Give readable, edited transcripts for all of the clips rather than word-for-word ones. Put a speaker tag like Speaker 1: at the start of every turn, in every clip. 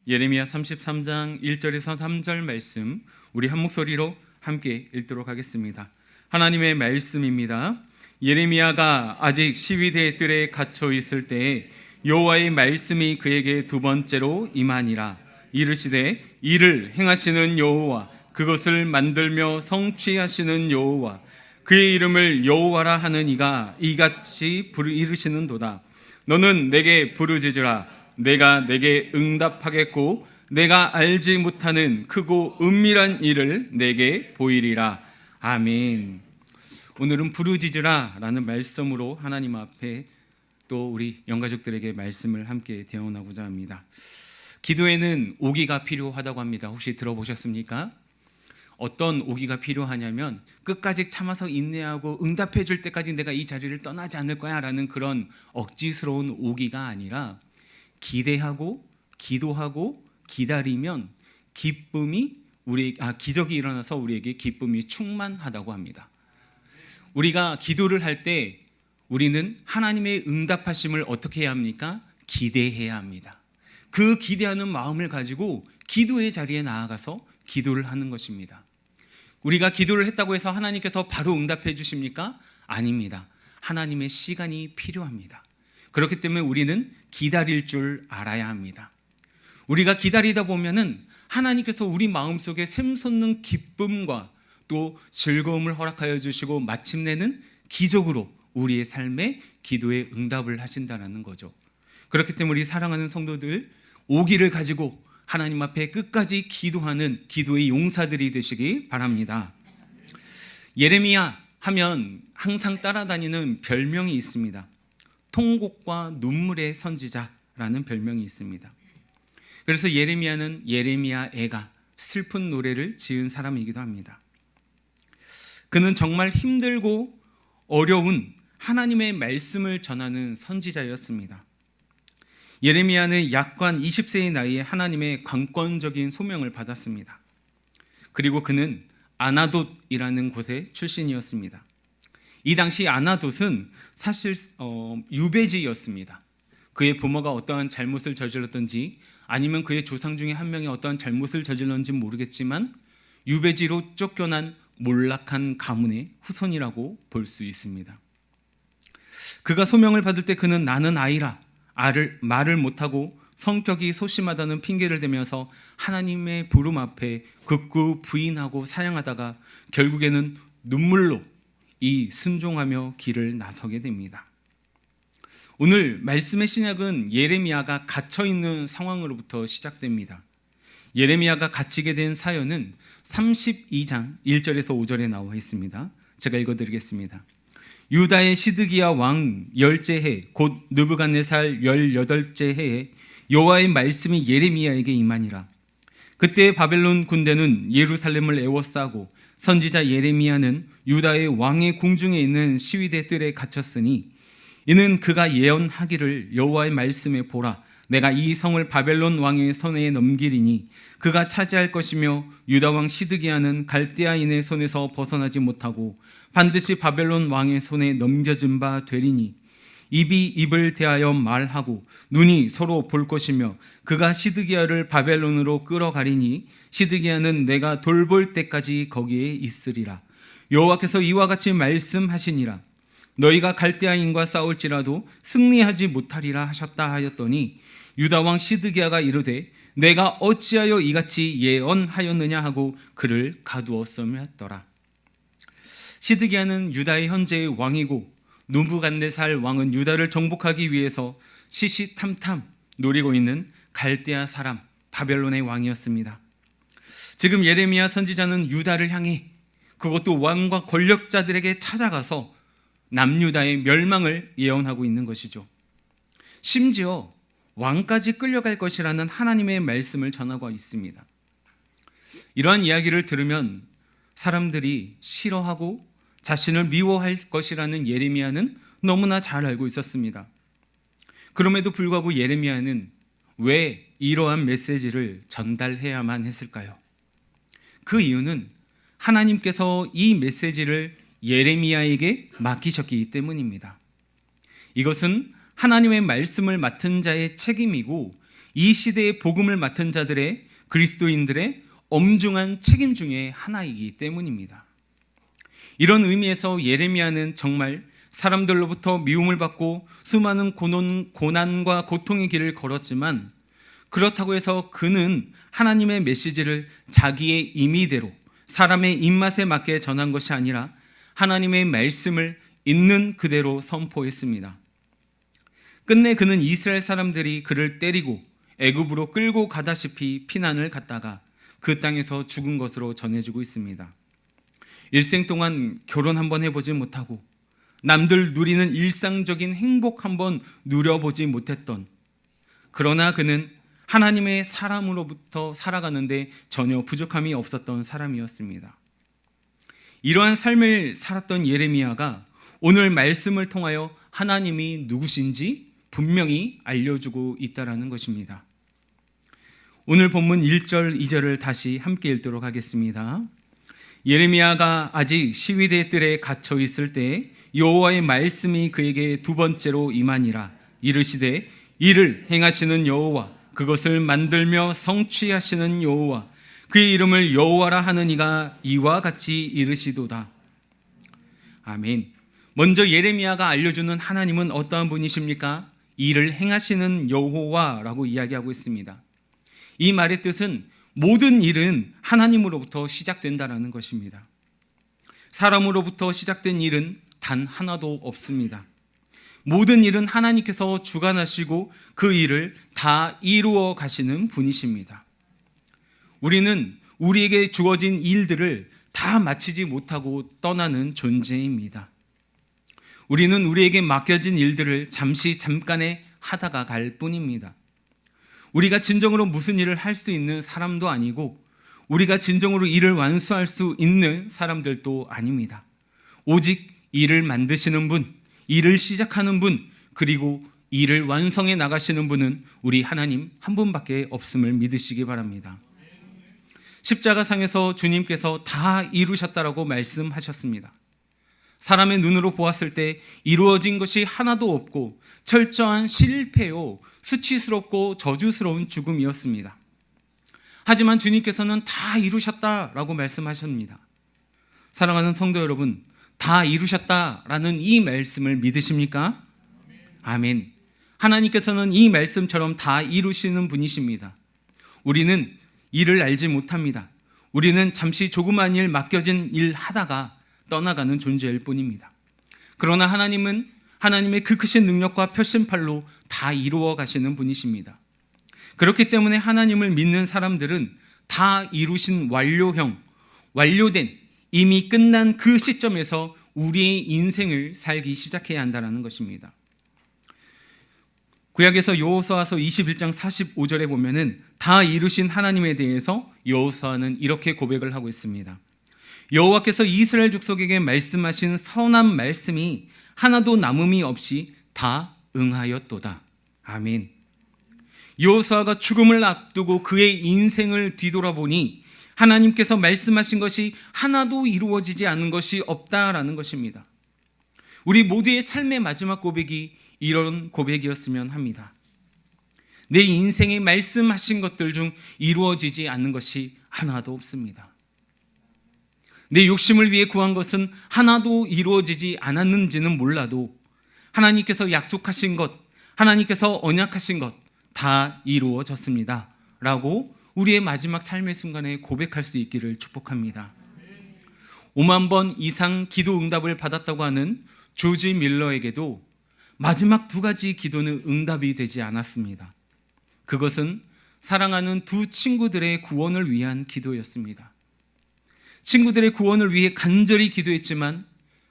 Speaker 1: 예레미야 33장 1절에서 3절 말씀 우리 한 목소리로 함께 읽도록 하겠습니다. 하나님의 말씀입니다. 예레미야가 아직 시위대 뜰에 갇혀 있을 때에 여호와의 말씀이 그에게 두 번째로 임하니라. 이르시되 이를 행하시는 여호와, 그것을 만들며 성취하시는 여호와, 그의 이름을 여호와라 하는 이가 이같이 이르시는도다. 너는 내게 부르짖으라. 내가 내게 응답하겠고 내가 알지 못하는 크고 은밀한 일을 내게 보이리라. 아멘. 오늘은 부르짖으라 라는 말씀으로 하나님 앞에 또 우리 영가족들에게 말씀을 함께 대언하고자 합니다. 기도에는 오기가 필요하다고 합니다. 혹시 들어보셨습니까? 어떤 오기가 필요하냐면 끝까지 참아서 인내하고 응답해 줄 때까지 내가 이 자리를 떠나지 않을 거야 라는 그런 억지스러운 오기가 아니라 기대하고 기도하고 기다리면 기적이 일어나서 우리에게 기쁨이 충만하다고 합니다. 우리가 기도를 할 때 우리는 하나님의 응답하심을 어떻게 해야 합니까? 기대해야 합니다. 그 기대하는 마음을 가지고 기도의 자리에 나아가서 기도를 하는 것입니다. 우리가 기도를 했다고 해서 하나님께서 바로 응답해 주십니까? 아닙니다. 하나님의 시간이 필요합니다. 그렇기 때문에 우리는 기다릴 줄 알아야 합니다. 우리가 기다리다 보면은 하나님께서 우리 마음속에 샘솟는 기쁨과 또 즐거움을 허락하여 주시고 마침내는 기적으로 우리의 삶에 기도에 응답을 하신다는 거죠. 그렇기 때문에 우리 사랑하는 성도들, 오기를 가지고 하나님 앞에 끝까지 기도하는 기도의 용사들이 되시기 바랍니다. 예레미야 하면 항상 따라다니는 별명이 있습니다. 통곡과 눈물의 선지자라는 별명이 있습니다. 그래서 예레미야는 예레미야 애가 슬픈 노래를 지은 사람이기도 합니다. 그는 정말 힘들고 어려운 하나님의 말씀을 전하는 선지자였습니다. 예레미야는 약관 20세의 나이에 하나님의 관건적인 소명을 받았습니다. 그리고 그는 아나돗이라는 곳의 출신이었습니다. 이 당시 아나돗은 사실 유배지였습니다. 그의 부모가 어떠한 잘못을 저질렀든지 아니면 그의 조상 중에 한 명이 어떠한 잘못을 저질렀는지 모르겠지만 유배지로 쫓겨난 몰락한 가문의 후손이라고 볼 수 있습니다. 그가 소명을 받을 때 그는 나는 아이라 말을 못하고 성격이 소심하다는 핑계를 대면서 하나님의 부름 앞에 극구 부인하고 사양하다가 결국에는 눈물로 이 순종하며 길을 나서게 됩니다. 오늘 말씀의 시작은 예레미야가 갇혀있는 상황으로부터 시작됩니다. 예레미야가 갇히게 된 사연은 32장 1절에서 5절에 나와 있습니다. 제가 읽어드리겠습니다. 유다의 시드기야 왕 10째 해, 곧 느부갓네살 18째 해에 여호와의 말씀이 예레미야에게 임하니라. 그때 바벨론 군대는 예루살렘을 에워싸고 선지자 예레미야는 유다의 왕의 궁중에 있는 시위대 뜰에 갇혔으니 이는 그가 예언하기를 여호와의 말씀에 보라, 내가 이 성을 바벨론 왕의 손에 넘기리니 그가 차지할 것이며 유다 왕 시드기야는 갈대아인의 손에서 벗어나지 못하고 반드시 바벨론 왕의 손에 넘겨진 바 되리니 입이 입을 대하여 말하고 눈이 서로 볼 것이며 그가 시드기야를 바벨론으로 끌어가리니 시드기야는 내가 돌볼 때까지 거기에 있으리라. 여호와께서 이와 같이 말씀하시니라. 너희가 갈대아인과 싸울지라도 승리하지 못하리라 하셨다 하였더니 유다 왕 시드기야가 이르되 내가 어찌하여 이같이 예언하였느냐 하고 그를 가두었으며더라. 시드기야는 유다의 현재의 왕이고 느부갓네살 왕은 유다를 정복하기 위해서 시시탐탐 노리고 있는 갈대아 사람 바벨론의 왕이었습니다. 지금 예레미야 선지자는 유다를 향해, 그것도 왕과 권력자들에게 찾아가서 남유다의 멸망을 예언하고 있는 것이죠. 심지어 왕까지 끌려갈 것이라는 하나님의 말씀을 전하고 있습니다. 이러한 이야기를 들으면 사람들이 싫어하고 자신을 미워할 것이라는 예레미야는 너무나 잘 알고 있었습니다. 그럼에도 불구하고 예레미야는 왜 이러한 메시지를 전달해야만 했을까요? 그 이유는 하나님께서 이 메시지를 예레미야에게 맡기셨기 때문입니다. 이것은 하나님의 말씀을 맡은 자의 책임이고 이 시대의 복음을 맡은 자들의, 그리스도인들의 엄중한 책임 중에 하나이기 때문입니다. 이런 의미에서 예레미야는 정말 사람들로부터 미움을 받고 수많은 고난과 고통의 길을 걸었지만, 그렇다고 해서 그는 하나님의 메시지를 자기의 임의대로 사람의 입맛에 맞게 전한 것이 아니라 하나님의 말씀을 있는 그대로 선포했습니다. 끝내 그는 이스라엘 사람들이 그를 때리고 애굽으로 끌고 가다시피 피난을 갔다가 그 땅에서 죽은 것으로 전해지고 있습니다. 일생 동안 결혼 한번 해보지 못하고 남들 누리는 일상적인 행복 한번 누려보지 못했던, 그러나 그는 하나님의 사람으로부터 살아가는데 전혀 부족함이 없었던 사람이었습니다. 이러한 삶을 살았던 예레미야가 오늘 말씀을 통하여 하나님이 누구신지 분명히 알려주고 있다는 것입니다. 오늘 본문 1절, 2절을 다시 함께 읽도록 하겠습니다. 예레미야가 아직 시위대 뜰에 갇혀 있을 때 여호와의 말씀이 그에게 두 번째로 임하니라. 이르시되 이를 행하시는 여호와, 그것을 만들며 성취하시는 여호와, 그의 이름을 여호와라 하는 이가 이와 같이 이르시도다. 아멘. 먼저 예레미야가 알려주는 하나님은 어떠한 분이십니까? 이를 행하시는 여호와라고 이야기하고 있습니다. 이 말의 뜻은 모든 일은 하나님으로부터 시작된다는 것입니다. 사람으로부터 시작된 일은 단 하나도 없습니다. 모든 일은 하나님께서 주관하시고 그 일을 다 이루어 가시는 분이십니다. 우리는 우리에게 주어진 일들을 다 마치지 못하고 떠나는 존재입니다. 우리는 우리에게 맡겨진 일들을 잠깐에 하다가 갈 뿐입니다. 우리가 진정으로 무슨 일을 할 수 있는 사람도 아니고, 우리가 진정으로 일을 완수할 수 있는 사람들도 아닙니다. 오직 일을 만드시는 분, 일을 시작하는 분, 그리고 일을 완성해 나가시는 분은 우리 하나님 한 분밖에 없음을 믿으시기 바랍니다. 십자가상에서 주님께서 다 이루셨다라고 말씀하셨습니다. 사람의 눈으로 보았을 때 이루어진 것이 하나도 없고 철저한 실패요, 수치스럽고 저주스러운 죽음이었습니다. 하지만 주님께서는 다 이루셨다라고 말씀하십니다. 사랑하는 성도 여러분, 다 이루셨다라는 이 말씀을 믿으십니까? 아멘. 하나님께서는 이 말씀처럼 다 이루시는 분이십니다. 우리는 일을 알지 못합니다. 우리는 잠시 조그만 일, 맡겨진 일 하다가 떠나가는 존재일 뿐입니다. 그러나 하나님은 하나님의 그 크신 능력과 표심팔로 다 이루어 가시는 분이십니다. 그렇기 때문에 하나님을 믿는 사람들은 다 이루신 완료형, 완료된, 이미 끝난 그 시점에서 우리의 인생을 살기 시작해야 한다는 것입니다. 구약에서 여호수아서 21장 45절에 보면은 다 이루신 하나님에 대해서 여호수아는 이렇게 고백을 하고 있습니다. 여호와께서 이스라엘 족속에게 말씀하신 선한 말씀이 하나도 남음이 없이 다 응하였도다. 아멘. 여호수아가 죽음을 앞두고 그의 인생을 뒤돌아보니 하나님께서 말씀하신 것이 하나도 이루어지지 않은 것이 없다라는 것입니다. 우리 모두의 삶의 마지막 고백이 이런 고백이었으면 합니다. 내 인생에 말씀하신 것들 중 이루어지지 않는 것이 하나도 없습니다. 내 욕심을 위해 구한 것은 하나도 이루어지지 않았는지는 몰라도 하나님께서 약속하신 것, 하나님께서 언약하신 것 다 이루어졌습니다 라고 우리의 마지막 삶의 순간에 고백할 수 있기를 축복합니다. 5만 번 이상 기도 응답을 받았다고 하는 조지 밀러에게도 마지막 두 가지 기도는 응답이 되지 않았습니다. 그것은 사랑하는 두 친구들의 구원을 위한 기도였습니다. 친구들의 구원을 위해 간절히 기도했지만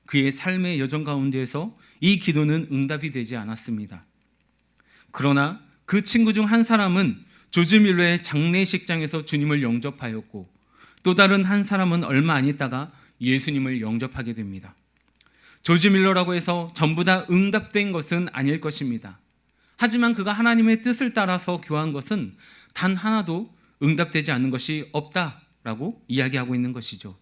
Speaker 1: 그의 삶의 여정 가운데에서 이 기도는 응답이 되지 않았습니다. 그러나 그 친구 중 한 사람은 조지 밀러의 장례식장에서 주님을 영접하였고, 또 다른 한 사람은 얼마 안 있다가 예수님을 영접하게 됩니다. 조지 밀러라고 해서 전부 다 응답된 것은 아닐 것입니다. 하지만 그가 하나님의 뜻을 따라서 교한 것은 단 하나도 응답되지 않는 것이 없다라고 이야기하고 있는 것이죠.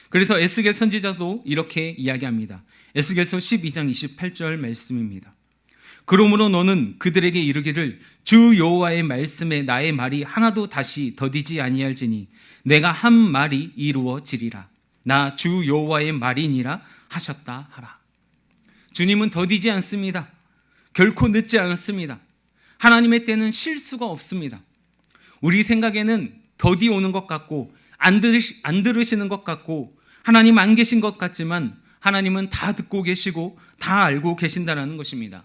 Speaker 1: 그래서 에스겔 선지자도 이렇게 이야기합니다. 에스겔서 12장 28절 말씀입니다. 그러므로 너는 그들에게 이르기를 주 여호와의 말씀에 나의 말이 하나도 다시 더디지 아니할지니 내가 한 말이 이루어지리라. 나 주 여호와의 말이니라 하셨다 하라. 주님은 더디지 않습니다. 결코 늦지 않습니다. 하나님의 때는 실수가 없습니다. 우리 생각에는 더디 오는 것 같고 안 들으시는 것 같고 하나님 안 계신 것 같지만 하나님은 다 듣고 계시고 다 알고 계신다는 것입니다.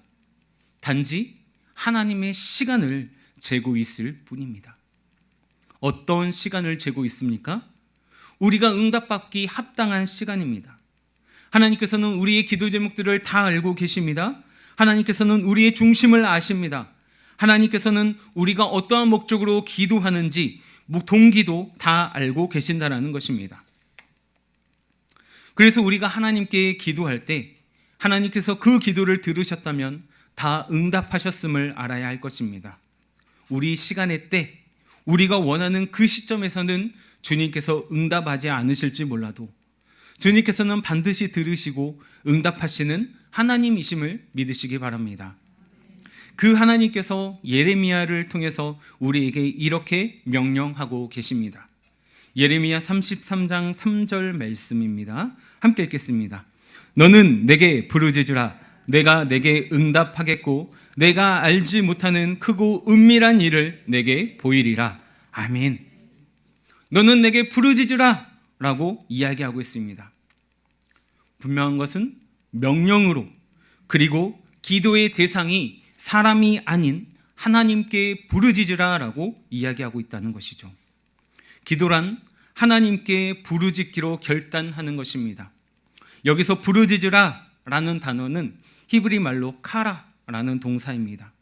Speaker 1: 단지 하나님의 시간을 재고 있을 뿐입니다. 어떤 시간을 재고 있습니까? 우리가 응답받기 합당한 시간입니다. 하나님께서는 우리의 기도 제목들을 다 알고 계십니다. 하나님께서는 우리의 중심을 아십니다. 하나님께서는 우리가 어떠한 목적으로 기도하는지 동기도 다 알고 계신다는 것입니다. 그래서 우리가 하나님께 기도할 때 하나님께서 그 기도를 들으셨다면 다 응답하셨음을 알아야 할 것입니다. 우리 시간의 때 우리가 원하는 그 시점에서는 주님께서 응답하지 않으실지 몰라도 주님께서는 반드시 들으시고 응답하시는 하나님이심을 믿으시기 바랍니다. 그 하나님께서 예레미야를 통해서 우리에게 이렇게 명령하고 계십니다. 예레미야 33장 3절 말씀입니다. 함께 읽겠습니다. 너는 내게 부르짖으라. 내가 내게 응답하겠고 내가 알지 못하는 크고 은밀한 일을 내게 보이리라. 아멘. 너는 내게 부르짖으라 라고 이야기하고 있습니다. 분명한 것은 명령으로, 그리고 기도의 대상이 사람이 아닌 하나님께 부르짖으라 라고 이야기하고 있다는 것이죠. 기도란 하나님께 부르짖기로 결단하는 것입니다. 여기서 부르짖으라 라는 단어는 히브리 말로 카라라는 동사입니다.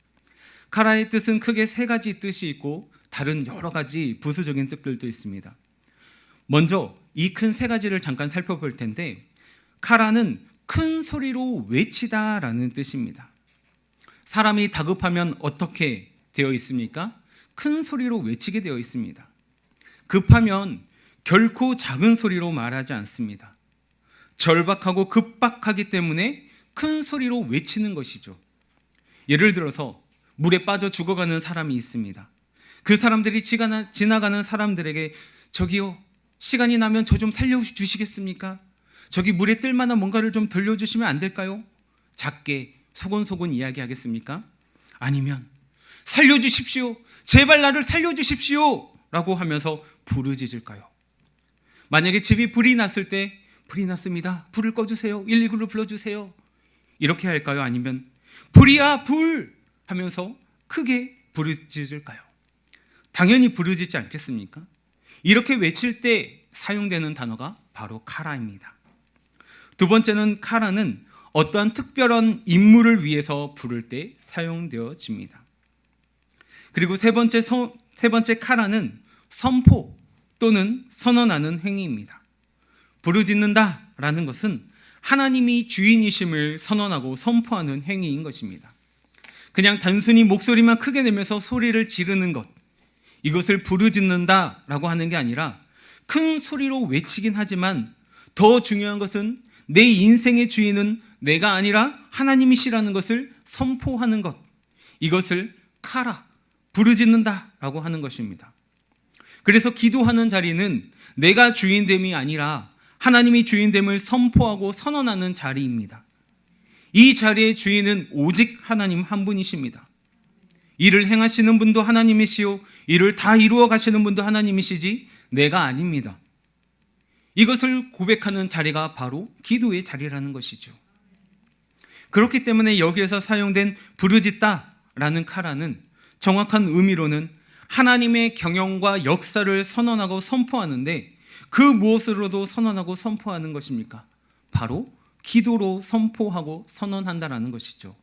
Speaker 1: 카라의 뜻은 크게 세 가지 뜻이 있고 다른 여러 가지 부수적인 뜻들도 있습니다. 먼저 이 큰 세 가지를 잠깐 살펴볼 텐데, 카라는 큰 소리로 외치다라는 뜻입니다. 사람이 다급하면 어떻게 되어 있습니까? 큰 소리로 외치게 되어 있습니다. 급하면 결코 작은 소리로 말하지 않습니다. 절박하고 급박하기 때문에 큰 소리로 외치는 것이죠. 예를 들어서 물에 빠져 죽어가는 사람이 있습니다. 그 사람들이 지나가는 사람들에게 저기요, 시간이 나면 저 좀 살려주시겠습니까? 저기 물에 뜰 만한 뭔가를 좀 들려주시면 안 될까요? 작게 소곤소곤 이야기하겠습니까? 아니면 살려주십시오, 제발 나를 살려주십시오 라고 하면서 부르짖을까요? 만약에 집이 불이 났을 때 불이 났습니다, 불을 꺼주세요, 119를 불러주세요 이렇게 할까요? 아니면 불이야 불 하면서 크게 부르짖을까요? 당연히 부르짖지 않겠습니까? 이렇게 외칠 때 사용되는 단어가 바로 카라입니다. 두 번째는 카라는 어떠한 특별한 임무를 위해서 부를 때 사용되어집니다. 그리고 세 번째 카라는 선포 또는 선언하는 행위입니다. 부르짖는다라는 것은 하나님이 주인이심을 선언하고 선포하는 행위인 것입니다. 그냥 단순히 목소리만 크게 내면서 소리를 지르는 것, 이것을 부르짖는다라고 하는 게 아니라 큰 소리로 외치긴 하지만 더 중요한 것은 내 인생의 주인은 내가 아니라 하나님이시라는 것을 선포하는 것, 이것을 카라, 부르짖는다라고 하는 것입니다. 그래서 기도하는 자리는 내가 주인됨이 아니라 하나님이 주인됨을 선포하고 선언하는 자리입니다. 이 자리의 주인은 오직 하나님 한 분이십니다. 이를 행하시는 분도 하나님이시요 이를 다 이루어 가시는 분도 하나님이시지 내가 아닙니다. 이것을 고백하는 자리가 바로 기도의 자리라는 것이죠. 그렇기 때문에 여기에서 사용된 부르짖다라는 카라는 정확한 의미로는 하나님의 경영과 역사를 선언하고 선포하는데, 그 무엇으로도 선언하고 선포하는 것입니까? 바로 기도로 선포하고 선언한다라는 것이죠.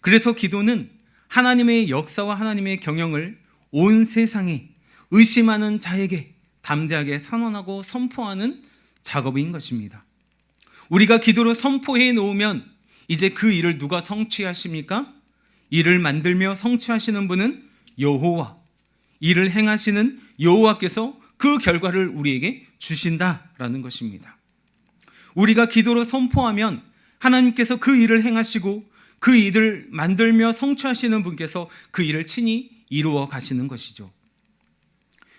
Speaker 1: 그래서 기도는 하나님의 역사와 하나님의 경영을 온 세상에 의심하는 자에게 담대하게 선언하고 선포하는 작업인 것입니다. 우리가 기도로 선포해 놓으면 이제 그 일을 누가 성취하십니까? 일을 만들며 성취하시는 분은 여호와, 일을 행하시는 여호와께서 그 결과를 우리에게 주신다라는 것입니다. 우리가 기도로 선포하면 하나님께서 그 일을 행하시고 그 일을 만들며 성취하시는 분께서 그 일을 친히 이루어 가시는 것이죠.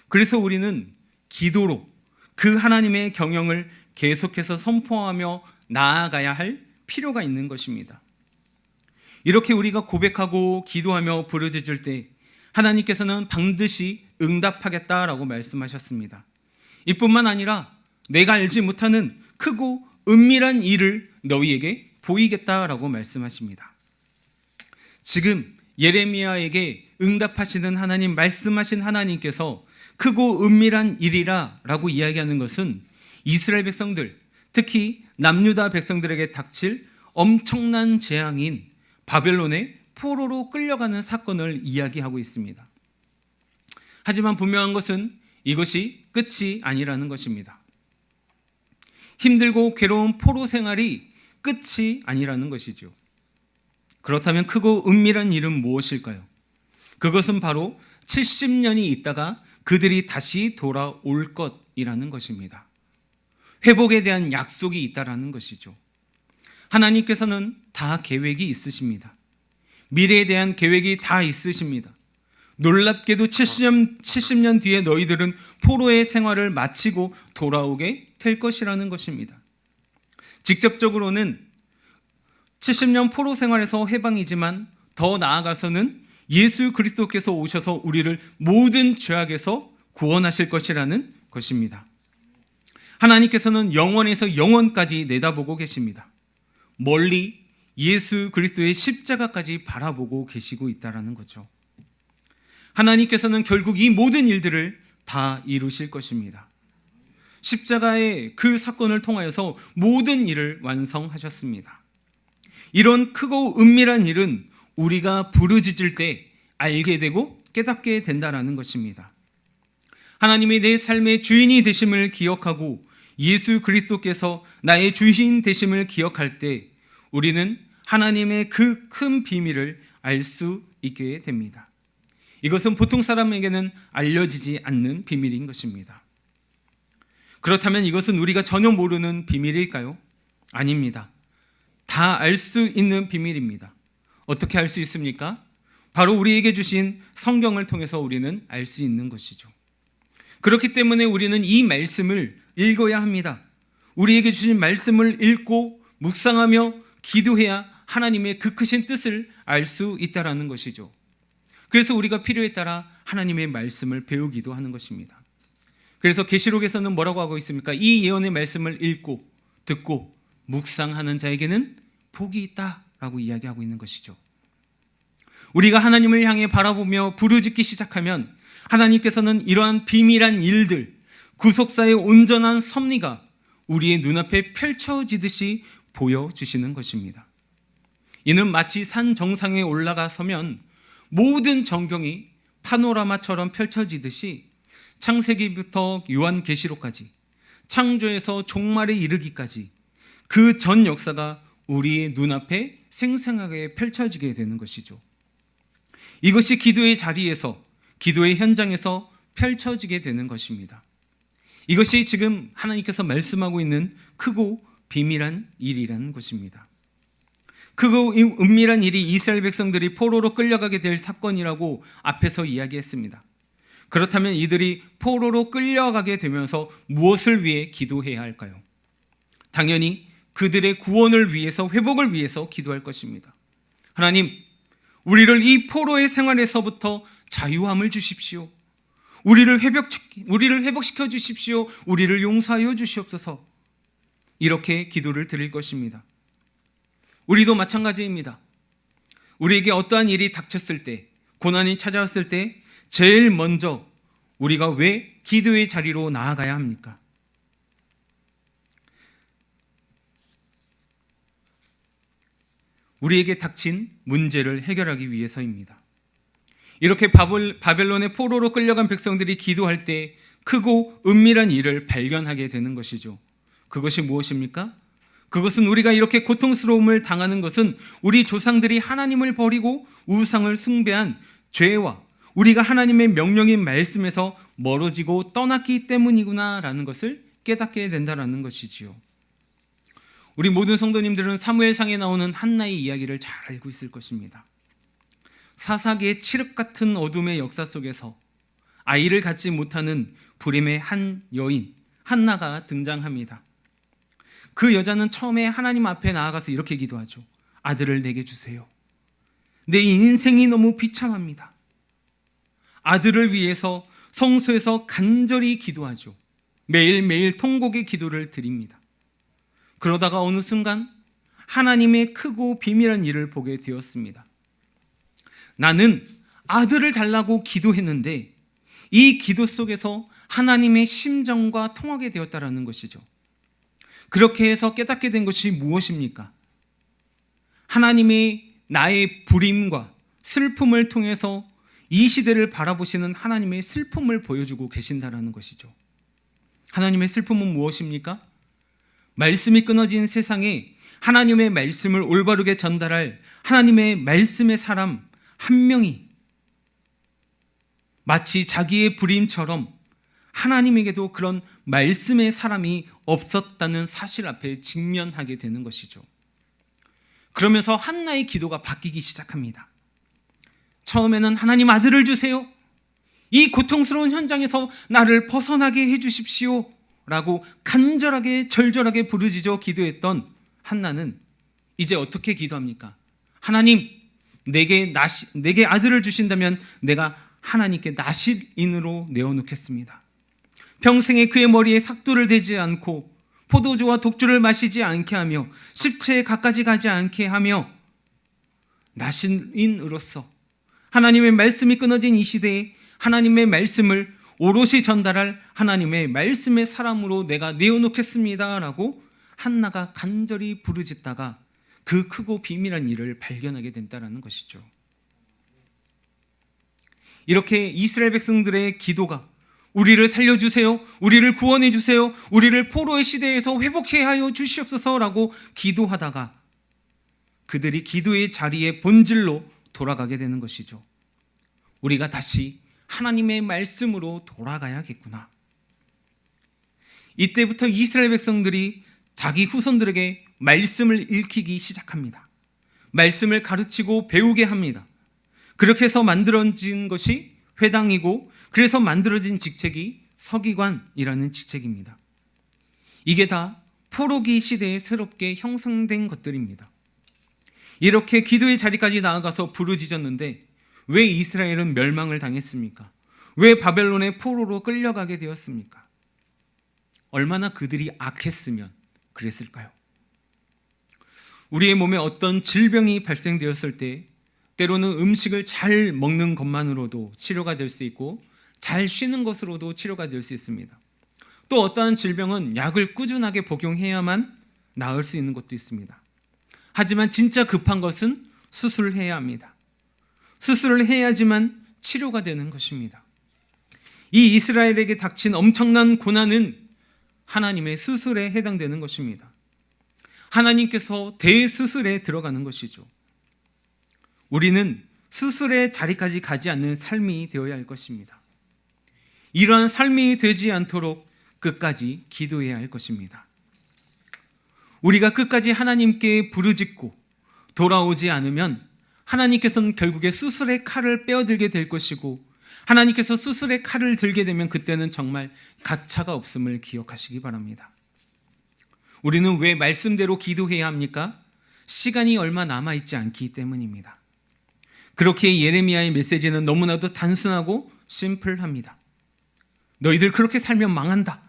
Speaker 1: 그래서 우리는 기도로 그 하나님의 경영을 계속해서 선포하며 나아가야 할 필요가 있는 것입니다. 이렇게 우리가 고백하고 기도하며 부르짖을 때 하나님께서는 반드시 응답하겠다라고 말씀하셨습니다. 이뿐만 아니라 내가 알지 못하는 크고 은밀한 일을 너희에게 보이겠다라고 말씀하십니다. 지금 예레미야에게 응답하시는 하나님, 말씀하신 하나님께서 크고 은밀한 일이라 라고 이야기하는 것은 이스라엘 백성들, 특히 남유다 백성들에게 닥칠 엄청난 재앙인 바벨론의 포로로 끌려가는 사건을 이야기하고 있습니다. 하지만 분명한 것은 이것이 끝이 아니라는 것입니다. 힘들고 괴로운 포로 생활이 끝이 아니라는 것이죠. 그렇다면 크고 은밀한 일은 무엇일까요? 그것은 바로 70년이 있다가 그들이 다시 돌아올 것이라는 것입니다. 회복에 대한 약속이 있다라는 것이죠. 하나님께서는 다 계획이 있으십니다. 미래에 대한 계획이 다 있으십니다. 놀랍게도 70년 뒤에 너희들은 포로의 생활을 마치고 돌아오게 될 것이라는 것입니다. 직접적으로는 70년 포로 생활에서 해방이지만 더 나아가서는 예수 그리스도께서 오셔서 우리를 모든 죄악에서 구원하실 것이라는 것입니다. 하나님께서는 영원에서 영원까지 내다보고 계십니다. 멀리 예수 그리스도의 십자가까지 바라보고 계시고 있다는 거죠. 하나님께서는 결국 이 모든 일들을 다 이루실 것입니다. 십자가의 그 사건을 통하여서 모든 일을 완성하셨습니다. 이런 크고 은밀한 일은 우리가 부르짖을 때 알게 되고 깨닫게 된다는 것입니다. 하나님이 내 삶의 주인이 되심을 기억하고 예수 그리스도께서 나의 주인 되심을 기억할 때 우리는 하나님의 그 큰 비밀을 알 수 있게 됩니다. 이것은 보통 사람에게는 알려지지 않는 비밀인 것입니다. 그렇다면 이것은 우리가 전혀 모르는 비밀일까요? 아닙니다. 다 알 수 있는 비밀입니다. 어떻게 알 수 있습니까? 바로 우리에게 주신 성경을 통해서 우리는 알 수 있는 것이죠. 그렇기 때문에 우리는 이 말씀을 읽어야 합니다. 우리에게 주신 말씀을 읽고 묵상하며 기도해야 하나님의 그 크신 뜻을 알 수 있다는 것이죠. 그래서 우리가 필요에 따라 하나님의 말씀을 배우기도 하는 것입니다. 그래서 계시록에서는 뭐라고 하고 있습니까? 이 예언의 말씀을 읽고 듣고 묵상하는 자에게는 복이 있다라고 이야기하고 있는 것이죠. 우리가 하나님을 향해 바라보며 부르짖기 시작하면 하나님께서는 이러한 비밀한 일들, 구속사의 온전한 섭리가 우리의 눈앞에 펼쳐지듯이 보여주시는 것입니다. 이는 마치 산 정상에 올라가 서면 모든 전경이 파노라마처럼 펼쳐지듯이 창세기부터 요한계시록까지 창조에서 종말에 이르기까지 그 전 역사가 우리의 눈앞에 생생하게 펼쳐지게 되는 것이죠. 이것이 기도의 자리에서, 기도의 현장에서 펼쳐지게 되는 것입니다. 이것이 지금 하나님께서 말씀하고 있는 크고 비밀한 일이라는 것입니다. 크고 은밀한 일이 이스라엘 백성들이 포로로 끌려가게 될 사건이라고 앞에서 이야기했습니다. 그렇다면 이들이 포로로 끌려가게 되면서 무엇을 위해 기도해야 할까요? 당연히 그들의 구원을 위해서, 회복을 위해서 기도할 것입니다. 하나님, 우리를 이 포로의 생활에서부터 자유함을 주십시오. 우리를 회복시켜 주십시오. 우리를 용서하여 주시옵소서. 이렇게 기도를 드릴 것입니다. 우리도 마찬가지입니다. 우리에게 어떠한 일이 닥쳤을 때, 고난이 찾아왔을 때 제일 먼저 우리가 왜 기도의 자리로 나아가야 합니까? 우리에게 닥친 문제를 해결하기 위해서입니다. 이렇게 바벨론의 포로로 끌려간 백성들이 기도할 때 크고 은밀한 일을 발견하게 되는 것이죠. 그것이 무엇입니까? 그것은 우리가 이렇게 고통스러움을 당하는 것은 우리 조상들이 하나님을 버리고 우상을 숭배한 죄와 우리가 하나님의 명령인 말씀에서 멀어지고 떠났기 때문이구나라는 것을 깨닫게 된다는 것이지요. 우리 모든 성도님들은 사무엘상에 나오는 한나의 이야기를 잘 알고 있을 것입니다. 사사기의 칠흑 같은 어둠의 역사 속에서 아이를 갖지 못하는 불임의 한 여인 한나가 등장합니다. 그 여자는 처음에 하나님 앞에 나아가서 이렇게 기도하죠. 아들을 내게 주세요. 내 인생이 너무 비참합니다. 아들을 위해서 성소에서 간절히 기도하죠. 매일매일 통곡의 기도를 드립니다. 그러다가 어느 순간 하나님의 크고 비밀한 일을 보게 되었습니다. 나는 아들을 달라고 기도했는데 이 기도 속에서 하나님의 심정과 통하게 되었다라는 것이죠. 그렇게 해서 깨닫게 된 것이 무엇입니까? 하나님이 나의 불임과 슬픔을 통해서 이 시대를 바라보시는 하나님의 슬픔을 보여주고 계신다라는 것이죠. 하나님의 슬픔은 무엇입니까? 말씀이 끊어진 세상에 하나님의 말씀을 올바르게 전달할 하나님의 말씀의 사람 한 명이 마치 자기의 불임처럼 하나님에게도 그런 말씀의 사람이 없었다는 사실 앞에 직면하게 되는 것이죠. 그러면서 한나의 기도가 바뀌기 시작합니다. 처음에는 하나님 아들을 주세요. 이 고통스러운 현장에서 나를 벗어나게 해주십시오 라고 간절하게 절절하게 부르짖어 기도했던 한나는 이제 어떻게 기도합니까? 하나님, 내게 아들을 주신다면 내가 하나님께 나실인으로 내어놓겠습니다. 평생에 그의 머리에 삭도를 대지 않고 포도주와 독주를 마시지 않게 하며 십체에 가까이 가지 않게 하며 나실인으로서 하나님의 말씀이 끊어진 이 시대에 하나님의 말씀을 오롯이 전달할 하나님의 말씀의 사람으로 내가 내어놓겠습니다 라고 한나가 간절히 부르짖다가 그 크고 비밀한 일을 발견하게 된다는 것이죠. 이렇게 이스라엘 백성들의 기도가 우리를 살려주세요, 우리를 구원해 주세요, 우리를 포로의 시대에서 회복해 하여 주시옵소서라고 기도하다가 그들이 기도의 자리의 본질로 돌아가게 되는 것이죠. 우리가 다시 하나님의 말씀으로 돌아가야겠구나. 이때부터 이스라엘 백성들이 자기 후손들에게 말씀을 읽히기 시작합니다. 말씀을 가르치고 배우게 합니다. 그렇게 해서 만들어진 것이 회당이고 그래서 만들어진 직책이 서기관이라는 직책입니다. 이게 다 포로기 시대에 새롭게 형성된 것들입니다. 이렇게 기도의 자리까지 나아가서 부르짖었는데 왜 이스라엘은 멸망을 당했습니까? 왜 바벨론의 포로로 끌려가게 되었습니까? 얼마나 그들이 악했으면 그랬을까요? 우리의 몸에 어떤 질병이 발생되었을 때 때로는 음식을 잘 먹는 것만으로도 치료가 될 수 있고 잘 쉬는 것으로도 치료가 될 수 있습니다. 또 어떠한 질병은 약을 꾸준하게 복용해야만 나을 수 있는 것도 있습니다. 하지만 진짜 급한 것은 수술해야 합니다. 수술을 해야지만 치료가 되는 것입니다. 이 이스라엘에게 닥친 엄청난 고난은 하나님의 수술에 해당되는 것입니다. 하나님께서 대수술에 들어가는 것이죠. 우리는 수술의 자리까지 가지 않는 삶이 되어야 할 것입니다. 이러한 삶이 되지 않도록 끝까지 기도해야 할 것입니다. 우리가 끝까지 하나님께 부르짖고 돌아오지 않으면 하나님께서는 결국에 수술의 칼을 빼어들게 될 것이고 하나님께서 수술의 칼을 들게 되면 그때는 정말 가차가 없음을 기억하시기 바랍니다. 우리는 왜 말씀대로 기도해야 합니까? 시간이 얼마 남아있지 않기 때문입니다. 그렇게 예레미야의 메시지는 너무나도 단순하고 심플합니다. 너희들 그렇게 살면 망한다.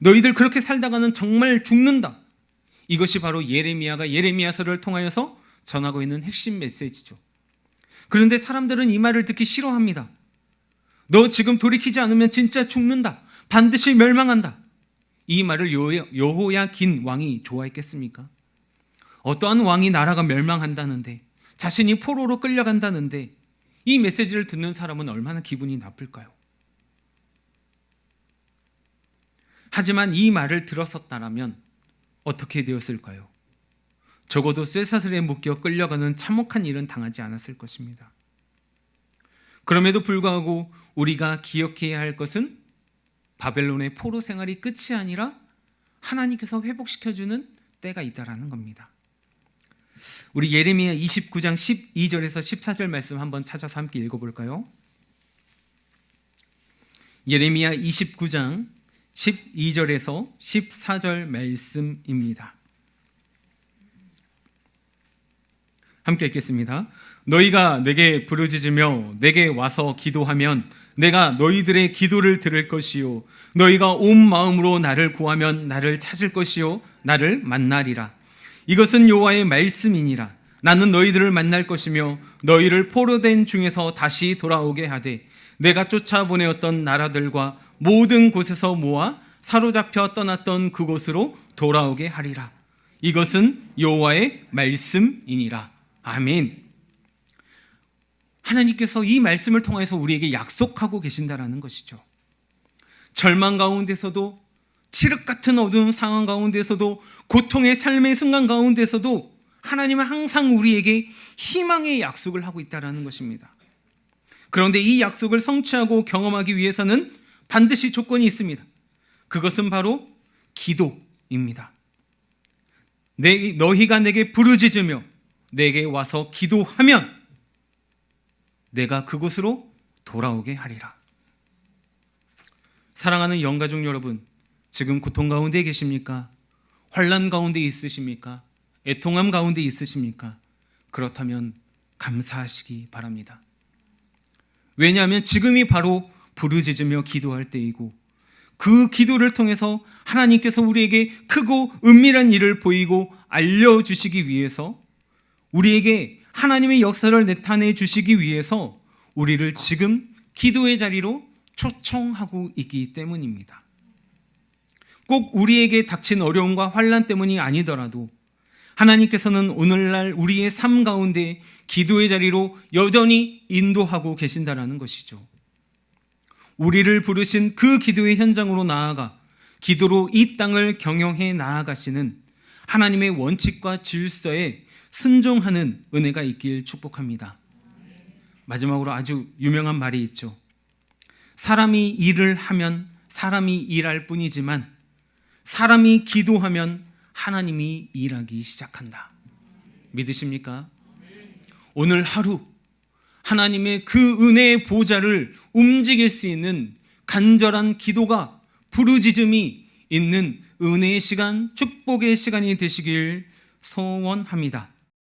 Speaker 1: 너희들 그렇게 살다가는 정말 죽는다. 이것이 바로 예레미야가 예레미야서를 통하여서 전하고 있는 핵심 메시지죠. 그런데 사람들은 이 말을 듣기 싫어합니다. 너 지금 돌이키지 않으면 진짜 죽는다. 반드시 멸망한다. 이 말을 여호야긴 왕이 좋아했겠습니까? 어떠한 왕이 나라가 멸망한다는데 자신이 포로로 끌려간다는데 이 메시지를 듣는 사람은 얼마나 기분이 나쁠까요? 하지만 이 말을 들었었다면 어떻게 되었을까요? 적어도 쇠사슬에 묶여 끌려가는 참혹한 일은 당하지 않았을 것입니다. 그럼에도 불구하고 우리가 기억해야 할 것은 바벨론의 포로 생활이 끝이 아니라 하나님께서 회복시켜주는 때가 있다라는 겁니다. 우리 예레미야 29장 12절에서 14절 말씀 한번 찾아서 함께 읽어볼까요? 예레미야 29장 12절에서 14절 말씀입니다. 함께 읽겠습니다. 너희가 내게 부르짖으며 내게 와서 기도하면 내가 너희들의 기도를 들을 것이요 너희가 온 마음으로 나를 구하면 나를 찾을 것이요 나를 만나리라. 이것은 여호와의 말씀이니라. 나는 너희들을 만날 것이며 너희를 포로된 중에서 다시 돌아오게 하되 내가 쫓아보내었던 나라들과 모든 곳에서 모아 사로잡혀 떠났던 그곳으로 돌아오게 하리라. 이것은 여호와의 말씀이니라. 아멘. 하나님께서 이 말씀을 통해서 우리에게 약속하고 계신다라는 것이죠. 절망 가운데서도, 칠흑 같은 어두운 상황 가운데서도, 고통의 삶의 순간 가운데서도 하나님은 항상 우리에게 희망의 약속을 하고 있다라는 것입니다. 그런데 이 약속을 성취하고 경험하기 위해서는 반드시 조건이 있습니다. 그것은 바로 기도입니다. 너희가 내게 부르짖으며 내게 와서 기도하면 내가 그곳으로 돌아오게 하리라. 사랑하는 영가족 여러분, 지금 고통 가운데 계십니까? 환난 가운데 있으십니까? 애통함 가운데 있으십니까? 그렇다면 감사하시기 바랍니다. 왜냐하면 지금이 바로 부르짖으며 기도할 때이고 그 기도를 통해서 하나님께서 우리에게 크고 은밀한 일을 보이고 알려주시기 위해서, 우리에게 하나님의 역사를 나타내 주시기 위해서 우리를 지금 기도의 자리로 초청하고 있기 때문입니다. 꼭 우리에게 닥친 어려움과 환난 때문이 아니더라도 하나님께서는 오늘날 우리의 삶 가운데 기도의 자리로 여전히 인도하고 계신다는 것이죠. 우리를 부르신 그 기도의 현장으로 나아가 기도로 이 땅을 경영해 나아가시는 하나님의 원칙과 질서에 순종하는 은혜가 있길 축복합니다. 마지막으로 아주 유명한 말이 있죠. 사람이 일을 하면 사람이 일할 뿐이지만 사람이 기도하면 하나님이 일하기 시작한다. 믿으십니까? 오늘 하루 하나님의 그 은혜의 보좌를 움직일 수 있는 간절한 기도가, 부르짖음이 있는 은혜의 시간, 축복의 시간이 되시길 소원합니다.